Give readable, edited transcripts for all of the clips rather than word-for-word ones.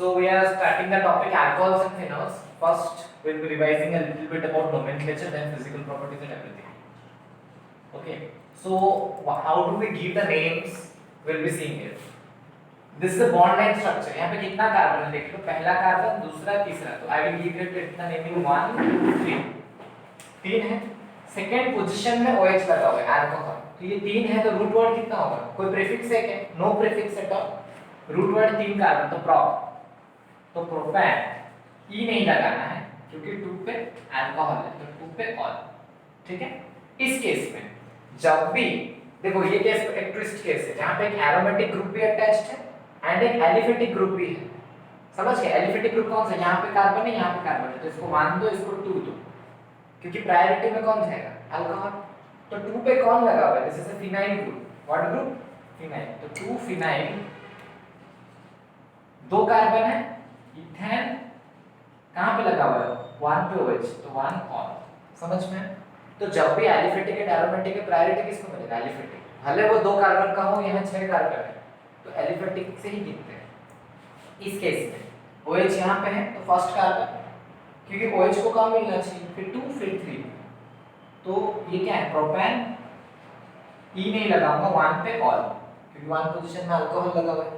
So we are starting the topic alcohols and phenols. First, we'll be revising a little bit about nomenclature, then physical properties and everything. Okay. So how do we give the names? We'll be seeing here. This is a bond line structure. यहाँ पे कितना carbon है देख लो, पहला carbon, दूसरा, तीसरा. तो I will give it the naming 1, 3. 3 है. सेकेंड पोजीशन में OH लगा हुआ है अल्कोहल. तो ये 3 है तो रूट वर्ड कितना होगा? कोई प्रीफिक्स है क्या? No prefix at all. Root word 3 carbon तो प्रोप. तो प्रोपैन ई नहीं लगाना है क्योंकि 2 पे अल्कोहल है तो 2 पे ऑल. ठीक है. इस केस में जब भी देखो ये केस एक ट्विस्ट केस है जहां पे एक एरोमेटिक ग्रुप भी अटैच्ड है एंड एक एलिफेटिक ग्रुप भी है. समझ गए? एलिफेटिक ग्रुप कौन सा? यहाँ पे कार्बन है, यहाँ पे कार्बन है, तो इसको 1 दो, इसको 2 दो, क्योंकि प्रायोरिटी में कौन जाएगा? अल्कोहल. तो 2 पे कौन लगा हुआ है? This is a phenyl group. What group? Phenyl. तो 2 फिनाइल, 2 कार्बन है, इथेन कहां पे लगा हुआ है? 1 पे OH, तो 1 ऑल. समझ में? तो जब भी एलिफेटिक एंड एरोमेटिक के प्रायोरिटी किसको मिलेगा? एलिफेटिक. भले वो 2 कार्बन का हो, यहाँ 6 कार्बन है, तो एलिफेटिक से ही गिनते हैं. इस केस में OH यहाँ पे है तो फर्स्ट कार्बन, क्योंकि OH को कहाँ मिलना चाहिए? फिर 2 फिर 3. तो ये क्या है? प्रोपेन. ई नहीं लगाऊंगा, 1 पे ऑल, क्योंकि 1 पोजीशन में अल्कोहल लगा हुआ है.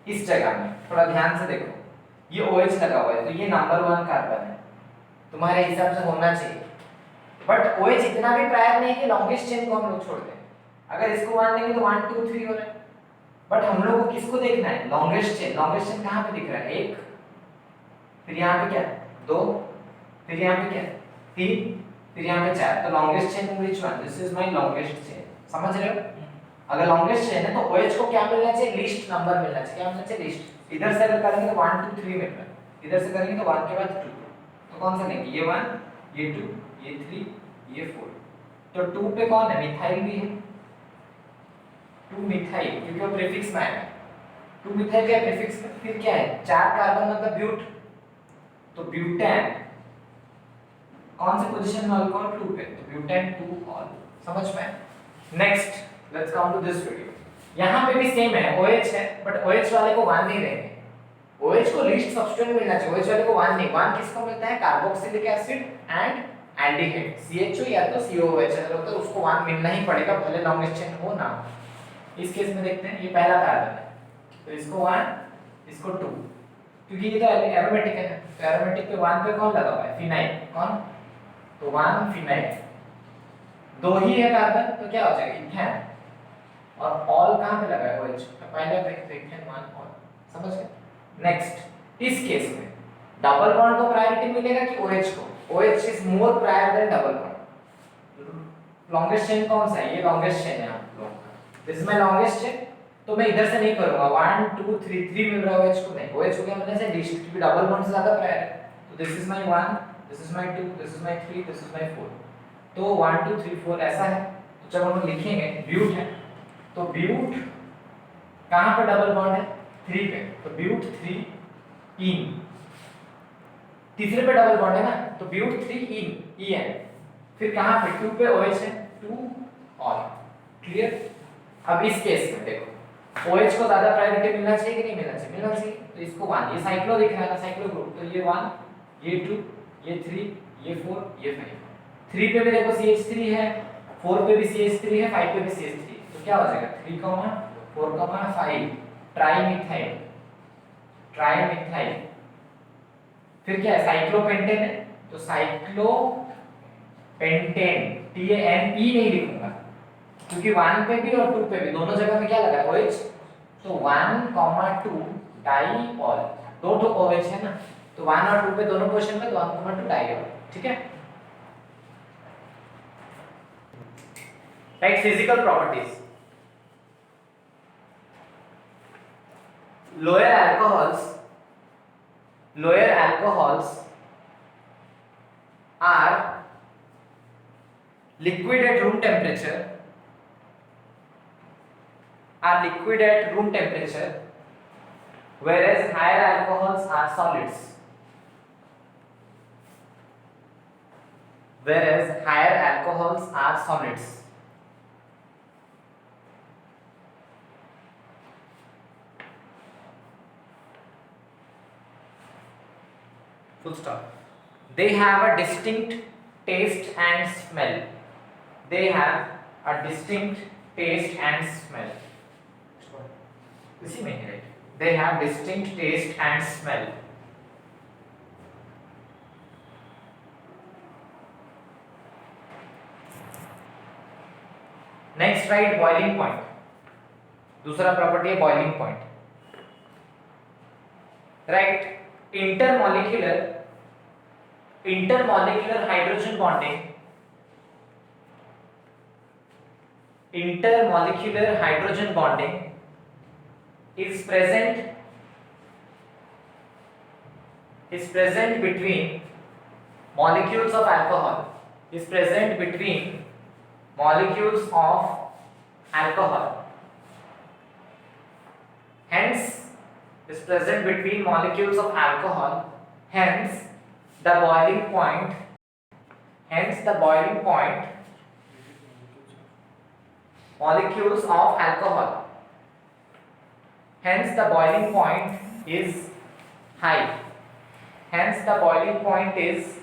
इस जगह में थोड़ा ध्यान से देखो, ये OH लगा हुआ है तो ये नंबर 1 कार्बन है, तुम्हारे हिसाब से होना चाहिए. बट OH इतना भी प्रायर नहीं है कि लॉन्गेस्ट चेन को हम लोग छोड़ दें. अगर इसको 1 देंगे तो 1 2 3 हो रहा है. बट हम लोग को किसको देखना है? Longest chain. लॉन्गेस्ट चेन कहां पे दिख रहा है? 1, फिर यहां पे क्या? 2, फिर यहां पे क्या? 3, फिर यहां पे 4. तो longest chain which one? This is my longest chain. समझ रहे हो? अगर लॉन्गेस्ट चेन है तो OH को क्या मिलना चाहिए? लिस्ट नंबर मिलना चाहिए. क्या मिलना चाहिए? लिस्ट. इधर से अगर करेंगे तो 1 2 3 मिल रहा है, इधर से करेंगे तो 1 के बाद 2. तो कौन सा लेंगे? ये 1, ये 2, ये 3, ये 4. तो 2 पे कौन है? मिथाइल भी है. 2 मिथाइल, क्योंकि वो प्रीफिक्स में आएगा. 2 मिथाइल क्या प्रीफिक्स में? फिर क्या है? 4 कार्बन मतलब ब्यूट. तो ब्यूटेन कौन से पोजीशन में? अल्कोहल 2 पे, तो ब्यूटेन 2 ऑल. समझ में? Next let's come to this video. यहां पे भी सेम है, OH है, बट OH वाले को 1 नहीं देंगे. OH को लिस्ट सब्स्टिट्यूएंट मिलना चाहिए, OH वाले को 1 नहीं. 1 किसको मिलता है? Carboxylic acid and aldehyde. CHO या तो COOH अगर होता है उसको 1 मिलना ही पड़ेगा, भले लॉन्गेस्ट चेन हो ना. इस केस में देखते हैं, ये पहला कार्बन है तो इसको 1, इसको 2, क्योंकि ये तो एरोमेटिक है. तो एरोमेटिक पे 1 पे कौन लगा हुआ है? फिनाइल. कौन? तो 1 फिनाइल. 2 ही है कार्बन तो क्या हो जाएगा? इथेन. और ऑल कहां पे लगा है? OH. तो पहले देखते हैं इथेन 1 ऑल. समझ गए? नेक्स्ट इस केस में डबल बॉन्ड को प्रायोरिटी मिलेगा कि OH को? OH is more prior than double bond. Longest chain कौन सा है? ये लॉन्गेस्ट चेन है आप लोगों का. This is my longest chain. तो मैं इधर से नहीं करूंगा 1 2 3 3 मिल रहा है OH को नहीं. OH को क्या मिलना चाहिए? लिस्ट, क्योंकि डबल बॉन्ड से ज्यादा प्रायर है. तो this is my 1, this is my 2, this is my 3, this is my 4. तो 1 2 3 4 ऐसा है. तो जब हम लिखेंगे ब्यूट है तो ब्यूट कहां पे डबल बॉन्ड है? 3 पे, तो ब्यूट 3 इन. तीसरे पे डबल बॉन्ड है ना, तो ब्यूट 3 इन EN. फिर कहां पे? 2 पे OH है, 2 ऑल. क्लियर? अब इस केस में देखो OH को ज्यादा प्रायोरिटी मिलना चाहिए कि नहीं मिलना चाहिए? मिलना चाहिए. तो इसको 1, ये साइक्लो दिख रहा है ना, साइक्लो ग्रुप, तो ये 1, ये 2, ये 3, ये 4, ये 5. 3 पे भी देखो CH3 है, 4 पे भी CH3 है, 5 पे भी CH3. तो क्या हो जाएगा? 3, 4, 5 ट्राइमिथाइल. ट्राइमिथाइल. फिर क्या है? साइक्लोपेंटेन है, तो साइक्लोपेंटेन. TANE नहीं लिखूंगा क्योंकि 1 पे भी और 2 पे भी दोनों जगह में क्या लगा है? OH. तो 1, 2 डाइऑल. दो तो OH है ना, तो 1 और 2 पे दोनों पोजीशन में, तो 1, 2 डाइऑल. ठीक है? Like physical properties. lower alcohols are liquid at room temperature, whereas higher alcohols are solids. full stop. They have a distinct taste and smell. They have a distinct taste and smell. इसी में ही right. They have distinct taste and smell. Next write boiling point. दूसरा property है boiling point. Right. intermolecular hydrogen bonding, intermolecular hydrogen bonding is present between molecules of alcohol, is present between molecules of alcohol. Hence is present between molecules of alcohol. Hence the boiling point. Molecules of alcohol. Hence the boiling point is high. Hence the boiling point is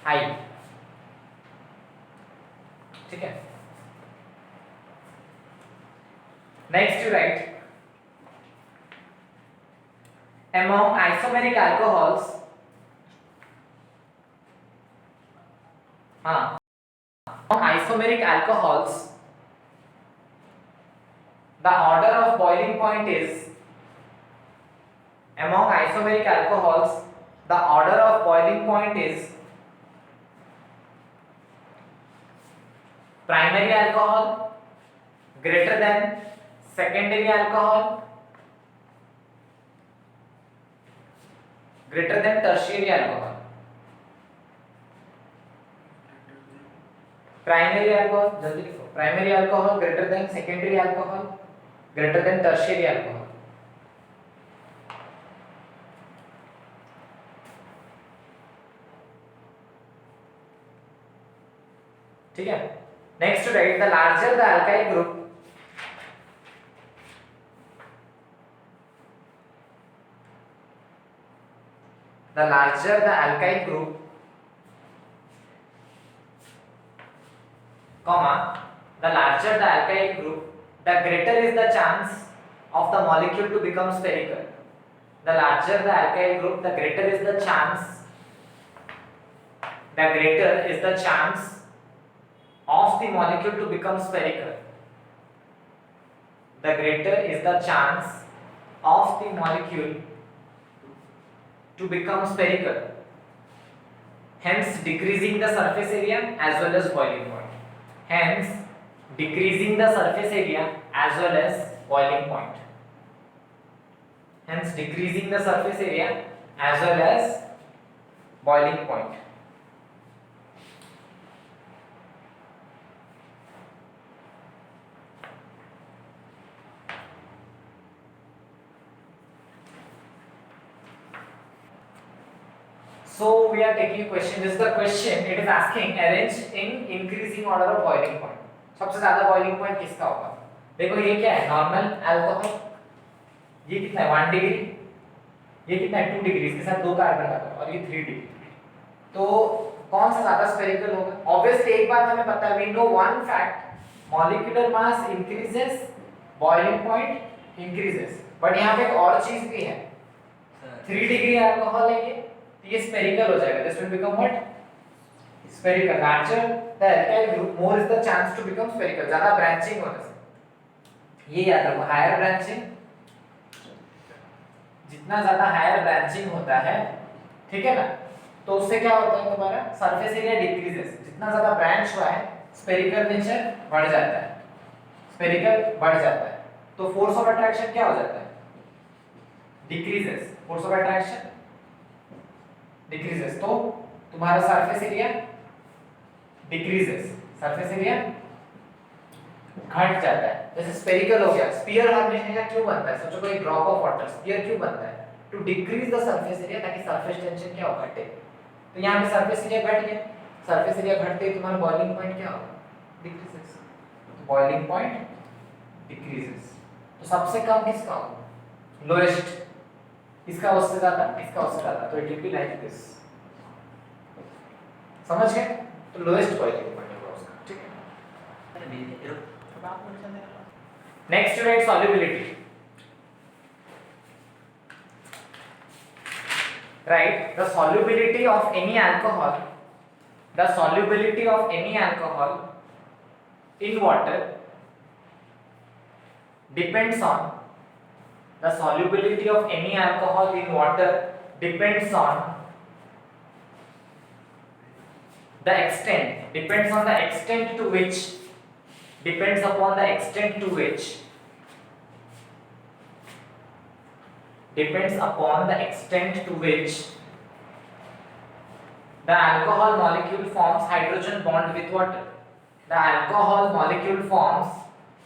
high. ठीक है. Next you write among isomeric alcohols. Among isomeric alcohols, the order of boiling point is. Among isomeric alcohols, the order of boiling point is primary alcohol greater than secondary alcohol greater than tertiary alcohol. Primary alcohol, जल्दी लिखो. Primary alcohol greater than secondary alcohol greater than tertiary alcohol. ठीक है. Next to write the larger the alkyl group, the larger the alkyl group, comma, the larger the alkyl group, the greater is the chance of the molecule to become spherical. The larger the alkyl group, the greater is the chance. The greater is the chance of the molecule to become spherical. The greater is the chance of the molecule to become spherical. Hence decreasing the surface area as well as boiling point. Hence decreasing the surface area as well as boiling point. Hence decreasing the surface area as well as boiling point. So we are taking a question. This is the question. It is asking arrange in increasing order of boiling point. सबसे ज़्यादा boiling point किसका होगा? देखो ये क्या है? Normal alcohol. ये कितना है? 1 डिग्री. ये कितना है? 2 डिग्री. इसके साथ 2 कार्बन आता है और ये 3 डिग्री. तो कौन सा ज़्यादा spherical होगा? Obviously एक बात हमें पता है. We know one fact. Molecular mass increases, boiling point increases. But यहाँ पे एक और चीज़ भी है. 3 डिग्री alcohol है ये spherical हो जाएगा. This will become what? Spherical. Larger the alkyl group, more is the chance to become spherical. ज़्यादा branching होने से. ये याद रखो. Higher branching, जितना ज़्यादा higher branching होता है, ठीक है ना? तो उससे क्या होता है तुम्हारा? Surface area decreases. जितना ज़्यादा branch हुआ है, spherical nature बढ़ जाता है. Spherical बढ़ जाता है. तो force of attraction क्या हो जाता है? Decreases. Force of attraction decreases. तो तुम्हारा surface area decreases. Surface area घट जाता है. जैसे spherical हो गया. Sphere हमेशा क्यों बनता है? सोचो कोई drop of water. Sphere क्यों बनता है? To decrease the surface area ताकि surface tension क्या हो घटे. तो यहाँ पे surface area घट गया. Surface area घटते ही तुम्हारा boiling point क्या होगा? Decreases. Boiling point decreases. तो सबसे कम किसका होगा? Lowest. इसका उससे ज़्यादा, इसका उससे ज़्यादा. तो it will be like this. समझ गए? तो लोएस्ट बॉइलिंग पॉइंट होगा उसका, ठीक है। Next right solubility, right? The solubility of any alcohol in water depends on the solubility of any alcohol in water depends on the extent to which depends upon the extent to which depends upon the extent to which the alcohol molecule forms hydrogen bond with water. The alcohol molecule forms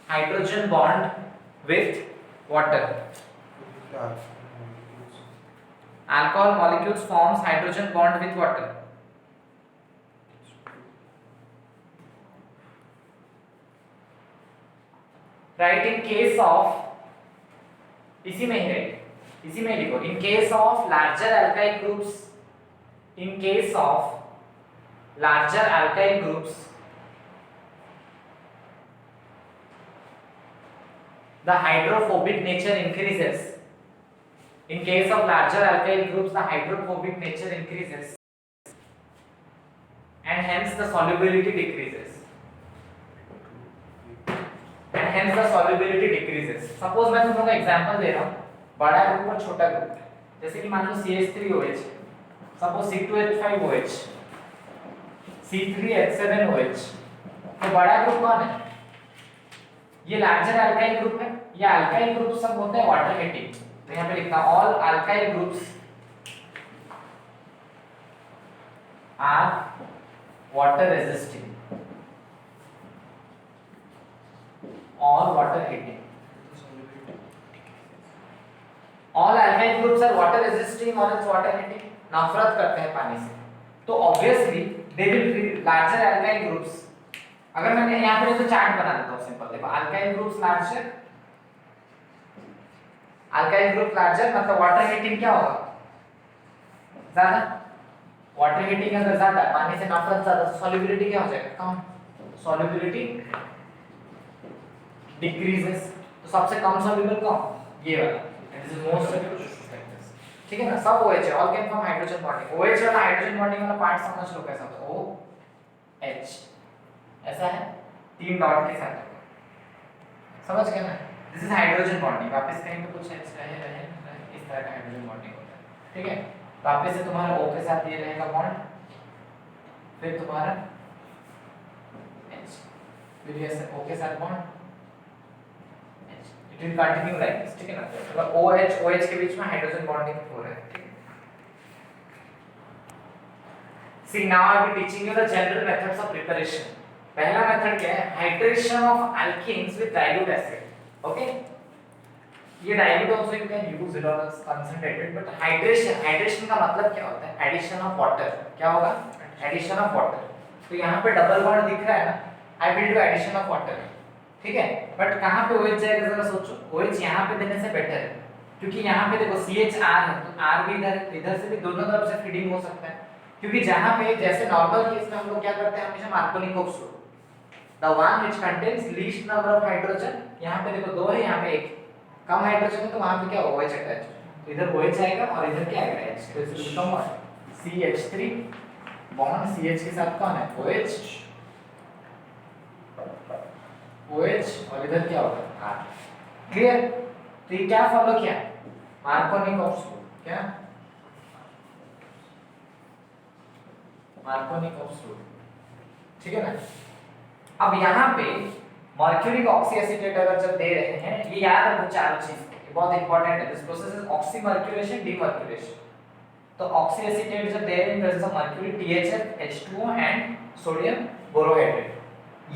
hydrogen bond with water. Alcohol molecules forms hydrogen bond with water. Right, in case of इसी में ही right, इसी में लिखो, in case of larger alkyl groups, the hydrophobic nature increases. In case of larger alkyl groups, the hydrophobic nature increases and hence the solubility decreases. Suppose मैं तुम लोगों को example दे रहा हूँ, बड़ा ग्रुप और छोटा ग्रुप, जैसे कि मान लो CH3OH, सपोज C2H5OH, C3H7OH, तो बड़ा ग्रुप कौन है? ये लार्जर अल्काइल ग्रुप है। ये अल्काइल ग्रुप सब होते हैं वाटर हेटिंग, तो यहाँ पे लिखना all alkyl groups are water resisting और water hating. All alkyl groups are water resisting और इट्स वाटर हीटिंग, नफरत करते हैं पानी से, तो obviously they will larger alkyl groups. अगर मैंने यहाँ पे तो चार्ट बना देता हूँ सिंपल, देखो alkyl groups larger, alkyl group larger मतलब वाटर हीटिंग क्या होगा? ज्यादा। वाटर हीटिंग अगर ज्यादा, पानी से नफरत ज्यादा, तो सॉल्युबिलिटी क्या हो जाएगा? कम। सॉल्युबिलिटी डिक्रीजेस, तो सबसे कम सॉल्युबल कौन? ये वाला, दिस इज मोस्ट सॉल्युबल, ठीक है ना। सब OH है, all can form hydrogen bonding. OH वाला हाइड्रोजन बॉन्डिंग वाला पार्ट समझ लो कैसा होता है, OH ऐसा है, 3 डॉट के साथ, समझ गए ना? This is hydrogen bonding. वापस कहीं पे कुछ इस तरह का हाइड्रोजन बॉन्डिंग होता है, ठीक है। वापस से तुम्हारा O के साथ ये रहेगा बॉन्ड, फिर तुम्हारा H, फिर ये O के साथ bond, it will continue like this, ठीक है ना। मतलब OH OH के बीच में हाइड्रोजन बॉन्डिंग हो रहा है, ठीक है। See, now I will be teaching you the general methods of preparation. पहला मेथड क्या है? Hydration of alkenes with dilute acid. Okay? ये dilute also you can use it or concentrated, but hydration का मतलब क्या होता है? Addition of water. क्या होगा? Addition of water. तो यहाँ पे डबल बॉन्ड दिख रहा है ना? I will do addition of water. ठीक है, बट कहाँ पे OH जाएगा जरा सोचो। OH यहाँ पे देने से बेटर है, क्योंकि यहाँ पे देखो CHR है, तो R भी इधर से भी दोनों तरफ से फीडिंग हो सकता है। क्योंकि जहाँ पे जैसे नॉर्मल केस में हम लोग क्या करते हैं, हमेशा मार्कोनिक group, the one which contains least number of hydrogen, यहाँ पे देखो 2 है, यहाँ पे 1, कम हाइड्रोजन है तो वहाँ पे क्या होगा? OH अटैच, तो इधर OH आएगा और इधर क्या आएगा? H, तो इसे become what? CH3 bond CH के साथ कौन है? OH और इधर क्या होगा? R। क्लियर? तो ये क्या फॉलो किया? मार्कोनिक ऑफ रूल, क्या? मार्कोनिक ऑफ रूल, ठीक है ना। अब यहाँ पे मर्क्यूरिक ऑक्सी एसीटेट अगर जब दे रहे हैं, ये याद रखो चारों चीज, ये बहुत इंपॉर्टेंट है। This process is oxymercuration demercuration. तो ऑक्सी एसीटेट जब दे रहे हैं presence of mercury THF H2O and sodium borohydride,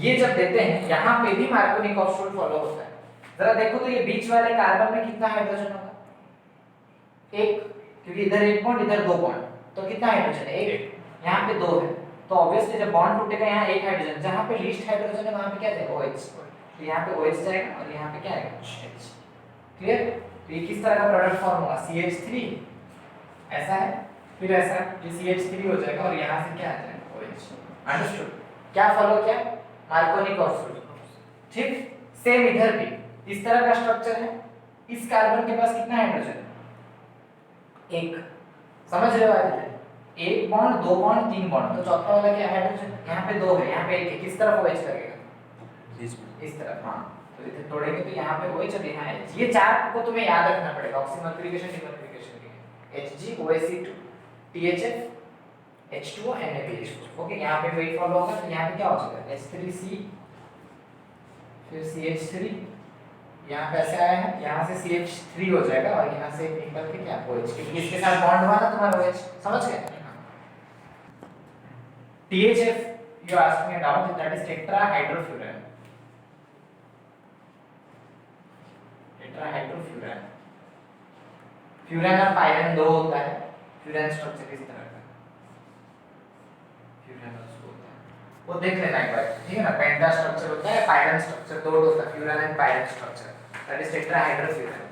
ये जब देते हैं यहाँ पे भी मार्कोनिक ऑफ रूल फॉलो होता है। जरा देखो तो ये बीच वाले कार्बन में कितना हाइड्रोजन होगा? 1, क्योंकि इधर 1 बॉन्ड इधर 2 बॉन्ड, तो कितना हाइड्रोजन है? 1। यहाँ पे 2 है, तो ऑब्वियसली जब बॉन्ड टूटेगा यहाँ 1 हाइड्रोजन, जहाँ पे लीस्ट हाइड्रोजन है वहाँ पे क्या जाएगा? OH, तो यहाँ पे OH जाएगा और यहाँ पे क्या आएगा? H। क्लियर? तो ये किस तरह का प्रोडक्ट फॉर्म होगा? CH3 ऐसा है, फिर ऐसा, ये CH3 हो जाएगा और यहाँ से क्या आ जाएगा? OH। अंडरस्टूड? क्या फॉलो किया? Markovnikov rule. ठीक, सेम इधर भी इस तरह का स्ट्रक्चर है। इस कार्बन के पास कितना हाइड्रोजन? एक। समझ रहे हो आदित्य? एक बॉन्ड, दो बॉन्ड, तीन बॉन्ड, तो चौथा वाला क्या है? हाइड्रोजन। यहाँ पे दो है, यहाँ पे एक है। किस तरफ OH लगेगा? इस तरफ। हाँ, तो इधर तोड़ेंगे तो यहाँ पे OH और यहाँ H। ये चार को तुम्हें याद रखना पड़ेगा ऑक्सीमर्क्यूरिफिकेशन डिमर्क्यूरिफिकेशन के लिए। Hg OSC2 THF H2O NaBH4। Okay, यहाँ पे वही फॉलो होगा। तो यहाँ पे क्या हो जाएगा? H3C फिर CH3, यहाँ पे ऐसे आया है, यहाँ से CH3 हो जाएगा और यहाँ से निकल के क्या? OH। क्योंकि इसके साथ बॉन्ड हुआ ना तुम्हारा OH। समझ गए? THF you asked me about, that is tetrahydrofuran। tetrahydrofuran। Furan और पायरन दो होता है। फ्यूरन स्ट्रक्चर इस तरह का, फ्यूरन उसको होता है, वो देख लेना एक बार, ठीक है ना? पेंटा स्ट्रक्चर होता है, पायरन स्ट्रक्चर दो होता है, furan and पायरन structure, that is tetrahydrofuran।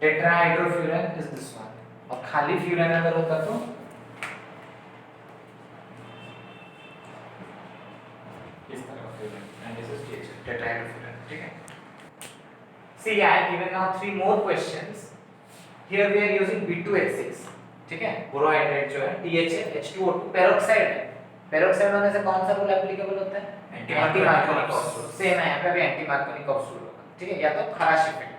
tetrahydrofuran is this one. और खाली फ्यूरन अगर होता तो इस तरह का furan, and this is tetrahydrofuran। ठीक है? See, I have given now three more questions. Here we are using B2H6, ठीक है? बोरोहाइड्रेट जो है THF H2O2 पेरोक्साइड है। पेरोक्साइड होने से कौन सा रूल एप्लीकेबल होता है? Anti Markovnikov rule. सेम है, यहाँ पे भी एंटी मार्कोनिकॉफ रूल होगा, ठीक है? या तो खराश इफेक्ट।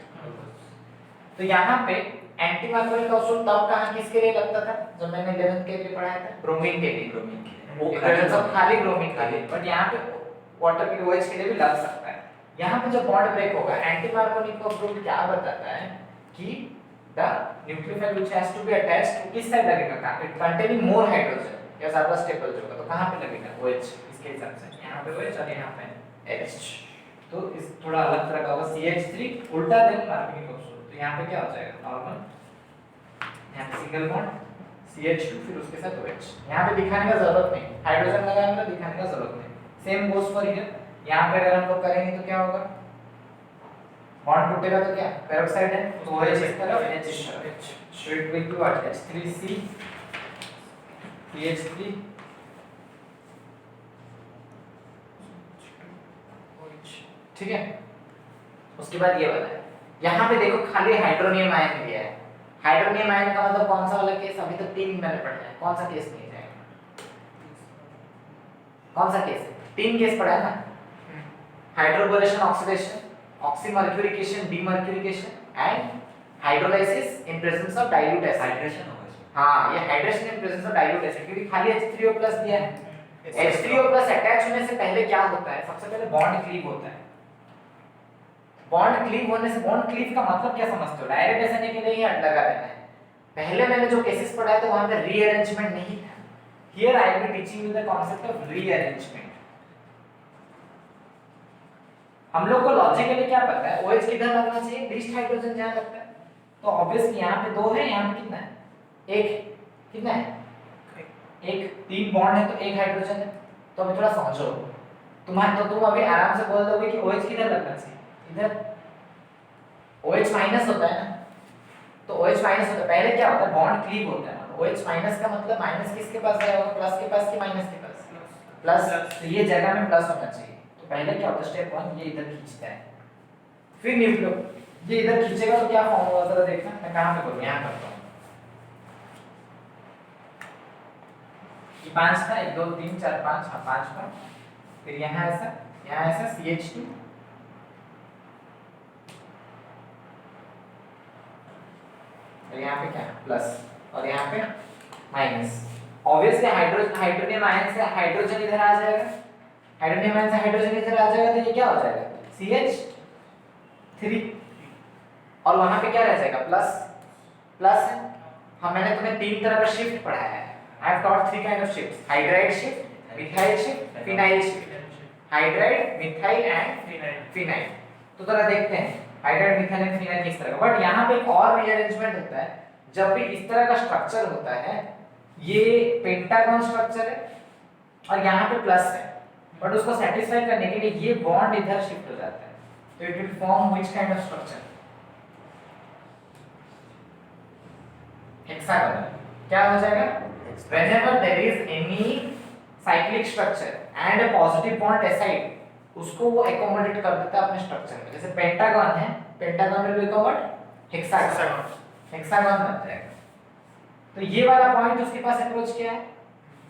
तो यहाँ पे एंटी मार्कोनिकॉफ रूल तब कहाँ किसके लिए लगता था? जब मैंने 11th के लिए पढ़ाया था, ब्रोमीन के लिए। ब्रोमीन के लिए वो खाली ब्रोमीन के लिए, बट यहाँ पे वाटर के OH के लिए भी लग सकता है। यहाँ पे जब बॉन्ड ब्रेक होगा, एंटी मार्कोनिकॉफ रूल क्या बताता है कि the nucleophile which has to be attached to किस साइड लगेगा? कंटेनिंग मोर हाइड्रोजन या ज्यादा स्टेबल जो होगा, तो कहाँ पे लगेगा? OH। इसके हिसाब से यहाँ पे OH और यहाँ पे H। तो इस थोड़ा अलग तरह का होगा। CH3 उल्टा देन मार्कोनिकॉफ रूल। तो यहाँ पे क्या हो जाएगा? नॉर्मल, यहाँ पे सिंगल बॉन्ड CH2 फिर उसके साथ OH। यहाँ पे दिखाने का जरूरत नहीं, हाइड्रोजन लगाएंगे तो दिखाने का जरूरत नहीं। Same goes for here. यहाँ पे अगर हम लोग करेंगे तो क्या होगा? बॉन्ड टूटेगा तो क्या? पेरोक्साइड है, तो OH इस तरफ, H इस तरफ, so it will be what? H3C CH3 OH। ठीक है? उसके बाद ये वाला है, यहाँ पे देखो खाली हाइड्रोनियम आयन दिया है। हाइड्रोनियम आयन का मतलब कौन सा वाला केस? अभी तो 3 मैंने पढ़ा है, कौन सा केस नहीं जाएगा? कौन सा केस है? 3 केस पढ़ा है ना? Hydroboration oxidation, oxymercuration demercuration and hydrolysis in presence of dilute acid. Hydration होगा इसमें। हां, ये hydration in presence of dilute acid, क्योंकि खाली H3O+ दिया है। H3O+ अटैच होने से पहले क्या होता है? सबसे पहले बॉन्ड क्लीव होता है। बॉन्ड क्लीव होने से, बॉन्ड क्लीव का मतलब क्या समझते हो? डायरेक्ट ऐसे नहीं कि नहीं हट लगा देना है। पहले मैंने जो केसेस पढ़ाए थे वहां पे रीअरेंजमेंट नहीं था। Here I will be teaching you the concept of rearrangement. हम लोग को लॉजिकली क्या पता है? OH किधर लगना चाहिए? लीस्ट हाइड्रोजन जहां लगता है। तो ऑब्वियसली यहाँ पे 2 है, यहाँ पे कितना है? 1। कितना है? 1। 3 बॉन्ड है तो 1 हाइड्रोजन है। तो अभी थोड़ा समझो, तुम अभी आराम से बोल दोगे कि OH किधर लगना चाहिए? इधर। OH माइनस होता है ना, तो OH माइनस होता है। पहले क्या होता है? बॉन्ड क्लीव होता है। OH माइनस का मतलब माइनस किसके पास गया होगा? प्लस के पास कि माइनस के पास? प्लस। तो ये जगह में प्लस होना चाहिए। तो पहले क्या होता है? स्टेप 1 ये इधर खींचता है, फिर न्यूक्लियो ये इधर खींचेगा तो क्या फॉर्म होगा? जरा देखना, मैं कहां पे करूं? यहां करता हूं। ये 5 था, 1 2 3 4 5, हां 5 था। फिर यहां ऐसा CH2, और यहाँ पे क्या? प्लस, और यहाँ पे माइनस। ऑब्वियसली हाइड्रोनियम आयन से हाइड्रोजन इधर आ जाएगा, हाइड्रोनियम आयन से हाइड्रोजन इधर आ जाएगा, तो ये क्या हो जाएगा? CH3। और वहां पे क्या रह जाएगा? प्लस है। हाँ, मैंने तुम्हें 3 तरह का शिफ्ट पढ़ाया है। I have taught 3 kind of shifts: hydride shift, methyl shift, phenyl shift. Hydride, methyl and phenyl. तो जरा देखते हैं हाइड्राइड, मिथाइल एंड फिनाइल किस तरह का। बट यहाँ पे एक और रीअरेंजमेंट होता है जब भी इस तरह का स्ट्रक्चर होता है। ये पेंटागन स्ट्रक्चर है और यहाँ पे प्लस है, बट उसको सेटिस्फाई करने के लिए ये बॉन्ड इधर शिफ्ट हो जाता है। तो it will form which kind of structure? Hexagonal. क्या हो जाएगा? whenever there is any cyclic structure and a positive bond aside, उसको वो accommodate कर देता है अपने स्ट्रक्चर में। जैसे पेंटागन है, pentagon will become what hexagon, hexagon बन जाएगा। तो ये वाला पॉइंट उसके पास अप्रोच क्या है,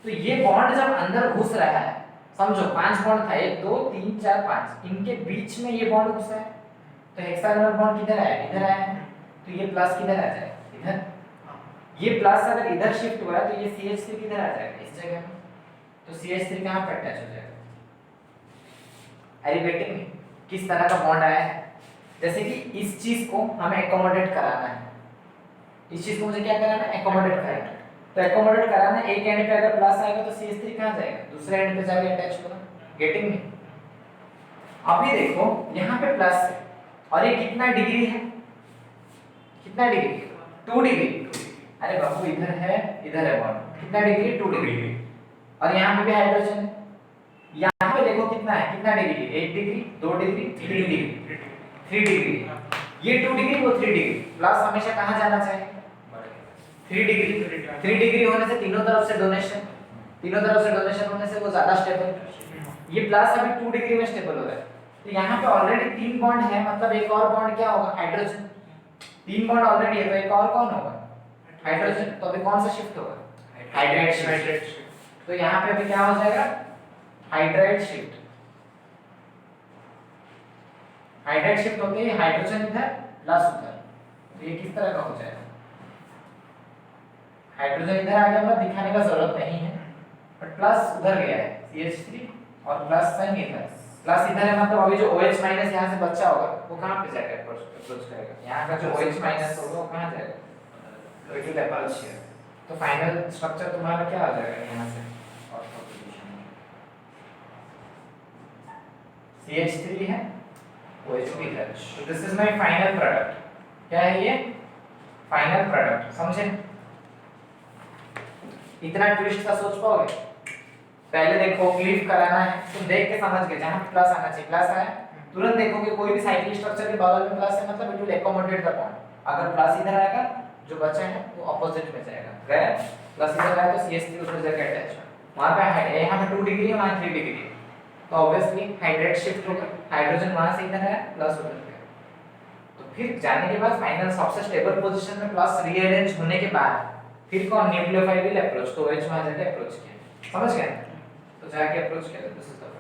तो ये बॉन्ड जब अंदर घुस रहा है, समझो 5 बॉन्ड था, 1 2 3 4 5, इनके बीच में ये बॉन्ड घुसा है, तो हेक्सागोनल बॉन्ड किधर आया, इधर आया है, तो ये प्लस किधर आ जाएगा, इधर। ये प्लस अगर इधर शिफ्ट हुआ है तो ये CH3 किधर आ जाएगा, इस जगह में, तो CH3 कहां पर अटैच हो जाएगा। एलिवेटिंग में किस तरह का बॉन्ड आया है, जैसे कि इस चीज को हमें एकोमोडेट कराना है, इस चीज को मुझे क्या कराना है, एकोमोडेट कराना है। तो एकोमोडेट कराना है, एक एंड पे अगर प्लस आएगा तो CH3 कहां जाएगा, दूसरे एंड पे जाके अटैच होगा। गेटिंग में। अभी देखो यहाँ पे प्लस है और ये कितना डिग्री है, कितना डिग्री, 2 डिग्री। अरे बाबू इधर है बॉन्ड, कितना डिग्री, 2 डिग्री। और यहाँ पे भी हाइड्रोजन है, यहाँ पे देखो कितना है, कितना degree, 1 degree, 2 degree, 3 degree, 3 degree. ये 2 डिग्री, वो 3 डिग्री। प्लस हमेशा कहाँ जाना चाहिए, 3 डिग्री। 3 डिग्री होने से तीनों तरफ से डोनेशन, तीनों तरफ से डोनेशन होने से वो ज्यादा स्टेबल। ये प्लस अभी 2 डिग्री में स्टेबल हो रहा है, तो यहाँ पे ऑलरेडी 3 बॉन्ड है, मतलब एक और बॉन्ड क्या होगा, हाइड्रोजन। 3 बॉन्ड ऑलरेडी है, तो एक और कौन होगा, हाइड्रोजन। तो अभी कौन सा शिफ्ट होगा, हाइड्राइड शिफ्ट। तो यहाँ पे अभी क्या हो जाएगा, हाइड्राइड शिफ्ट। हाइड्राइड शिफ्ट होते ही हाइड्रोजन इधर प्लस उधर, तो ये किस तरह का हो जाएगा, हाइड्रोजन इधर आ गया, मतलब दिखाने का जरूरत नहीं है, बट प्लस उधर गया है CH3 और प्लस साइन इधर, प्लस इधर है, मतलब अभी जो OH माइनस यहाँ से बच्चा होगा वो कहाँ पे जाएगा, अप्रोच करेगा, यहाँ का जो OH माइनस होगा वो कहाँ जाएगा, तो इट विल अप्रोच हियर। तो फाइनल स्ट्रक्चर तुम्हारा क्या आ जाएगा, यहाँ से CH3 है, OH भी है, तो this is my final product. क्या है ये, फाइनल प्रोडक्ट। समझे, इतना ट्विस्ट का सोच पाओगे, पहले देखो क्लीव कराना है, तुम देख के समझ गए, जहां प्लस आना चाहिए प्लस आया, तुरंत देखो कि कोई भी साइक्लिक स्ट्रक्चर के बगल में प्लस है, मतलब it will accommodate the bond. अगर प्लस इधर आएगा, जो बचा है वो ऑपोजिट में जाएगा, गया प्लस इधर आया तो CH3 उस जगह अटैच है, वहां पे यहाँ पे 2 डिग्री है, वहां 3 डिग्री है, तो ऑब्वियसली हाइड्रेट शिफ्ट होगा, हाइड्रोजन वहां से इधर है, प्लस उधर गया। तो फिर जाने के बाद फाइनल सबसे स्टेबल पोजीशन में प्लस रीअरेंज होने के बाद फिर कौन, न्यूक्लियोफाइल विल अप्रोच, तो OH वहां जाके अप्रोच किया, समझ गए, तो जाके अप्रोच किया, दिस इज द